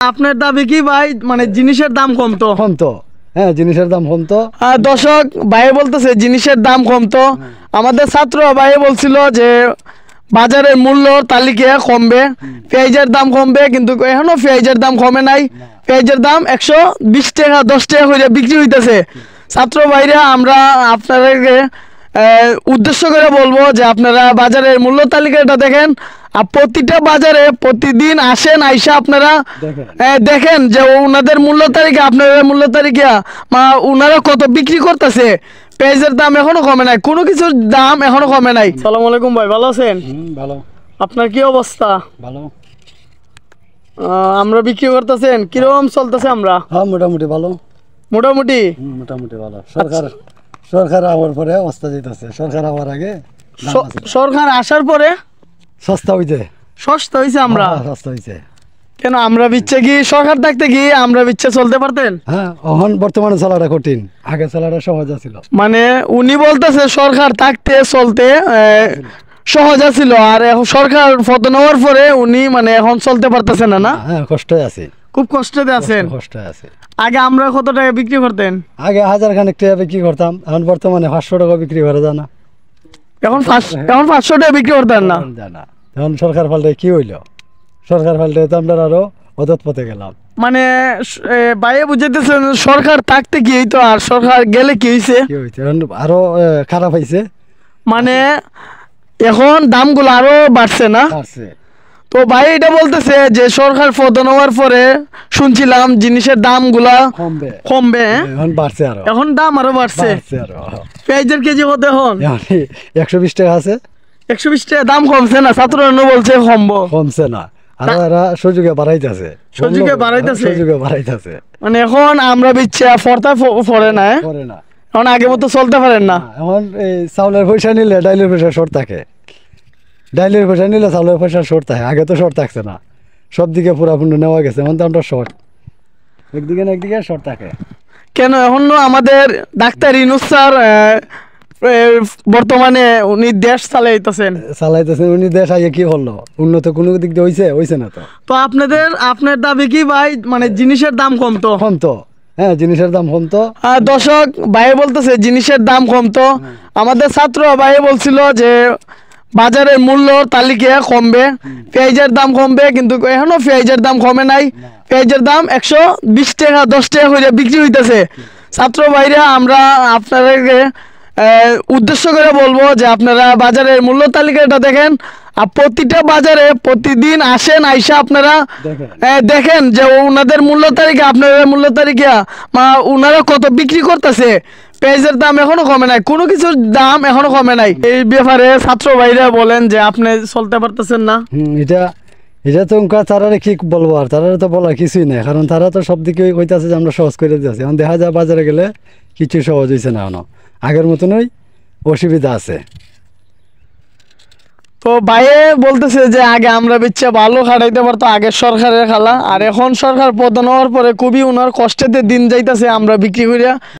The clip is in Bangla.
আপনার দাবি কি ভাই, মানে জিনিসের দাম কমতো? কমতো, হ্যাঁ জিনিসের দাম কমতো। দর্শক ভাই বলতেছে জিনিসের দাম কমতো। আমাদের ছাত্র ভাই বলছিল যে বাজারের মূল্য তালিকা কমবে, পেঁয়াজের দাম কমবে, কিন্তু এখনো পেঁয়াজের দাম কমে নাই। পেঁয়াজের দাম 120 টাকা 10 টাকা করে বিক্রি হইতেছে। ছাত্র ভাইরা আমরা আপনাদেরকে উদ্দেশ্য করে বলবো যে আপনারা বাজারের মূল্য তালিকাটা দেখেন, আর প্রতিটা বাজারে প্রতিদিন আসেন, আইসা আপনারা দেখেন যে ওনাদের মূল্য তালিকা আপনাদের মূল্য তালিকা ওনারা কত বিক্রি করতেছে। পেঁয়াজের দাম এখনো কমে নাই, কোনো কিছুর দাম এখনো কমে নাই। সালাম আলাইকুম ভাই, ভালো আছেন? ভালো। আপনার কি অবস্থা? ভালো। আমরা বিক্রি করতেছেন, কিরকম চলতেছে? আমরা মোটামুটি ভালো। মোটামুটি ভালো। সরকার আবার পরে অবস্থা যেতেছে, সরকার আবার আগে সরকার আসার পরে সস্তা হইছে। আমরা সস্তা হইছে কেন? আমরা বিচ্ছে কি সরকার থাকতে কি আমরা বিচ্ছে চলতে পারতেন? হ্যাঁ, এখন বর্তমানে চলাটা কঠিন, আগে চলাটা সহজ ছিল। মানে উনি বলতেছে সরকার থাকতে চলতে সহজ ছিল, আর এখন সরকার পতন হওয়ার পরে উনি মানে এখন চলতে পারতেছে না। না, হ্যাঁ কষ্টে আছে, খুব কষ্টতে আছেন। কষ্টে আছে। আগে আমরা কত টাকা বিক্রি করতেন? আগে 1000 খানেক টাকা বিক্রি করতাম, এখন বর্তমানে 500 টাকা বিক্রি করে জানা। এখন 500 টাকা বিক্রি করতেন না জানা। এখন সরকার পাল্টে কি হইলো? সরকার পাল্টে তো আমরা আরো অদত পথে গেলাম। মানে বাইরে বুঝাইতেছেন সরকার থাকতে কি হইতো আর সরকার গেলে কি হয়েছে? আরো খারাপ হয়েছে। মানে এখন দামগুলো আরো বাড়ছে না? তো ভাই এটা বলতেছে যে সরকার পতন হওয়ার পরে শুনছিলাম জিনিসের দামগুলা কমবে, এখন দাম আরো বাড়ছে। পেঁয়াজের কেজি কত এখন? 120 টাকা আছে। 120 টাকা দাম কমছে না? ছাত্র বলছে কমছে না, আর এরা সুযোগে বাড়াইতেছে। মানে এখন আমরা বিচ্ছে ফরতা পড়ে না, এখন আগের মতো চলতে পারেন না। এখন এই চাউলের পয়সা নিলে ডাইলের পয়সা শর্ট থাকে, ডাইলের পয়সা নিলে চাউলের পয়সা শর্ট থাকে। আগে তো শর্ট থাকছে না, সব দিকে পুরাপূর্ণ নেওয়া গেছে, এখন তো আমরা শর্ট, একদিকে না একদিকে শর্ট থাকে। কেন এখন আমাদের ডাক্তার ইউনূস স্যার বর্তমানে উনি দেশ চালাইতেছেন, উনি দেশ আগে কি করলো? উন্নত কোনো দিক দিয়ে হইছে না। তো আপনার দাবি কি ভাই, মানে জিনিসের দাম কমতো? হ্যাঁ জিনিসের দাম কমতো। দর্শক ভাই বলতেছে জিনিসের দাম কমতো। আমাদের ছাত্র ভাই বলছিল যে বাজারের মূল্য তালিকা কমবে, পেঁয়াজের দাম কমবে, কিন্তু এখনো পেঁয়াজের দাম কমে নাই। পেঁয়াজের দাম 120 টাকা 10 টাকা করে বিক্রি হইতেছে। ছাত্র ভাইরা আমরা আপনাদেরকে উদ্দেশ্য করে বলবো যে আপনারা বাজারের মূল্য তালিকাটা দেখেন, আর প্রতিটা বাজারে প্রতিদিন আসেন, আইসা আপনারা দেখেন যে ওনাদের মূল্য তালিকা আপনাদের মূল্য তালিকা ওনারা কত বিক্রি করতেছে। পেঁয়াজের দাম এখনো কমে নাই, কোনো কিছুর দাম এখনো কমে নাই। এই ব্যাপারে ছাত্র ভাইরা বলেন যে আপনি চলতে পারতেছেন না। এটা তো তারা কি বলবো, আর তারা তো বলার কিছুই নাই, কারণ তারা তো সব দিকে কইতাছে যে আমরা সহজ করে দিয়েছি। এখন দেখা যায় বাজারে গেলে কিছু সহজ হয়েছে না, এখনো আগের মতনই অসুবিধা আছে। তো ভাইয়ে বলতেছে যে আগে আমরা বিচ্ছে ভালো খাটাইতে পারতো আগের সরকারের খালা, আর এখন সরকার পতন হওয়ার পরে খুবই ওনার কষ্টেতে দিন যাইতেছে আমরা বিক্রি করিয়া।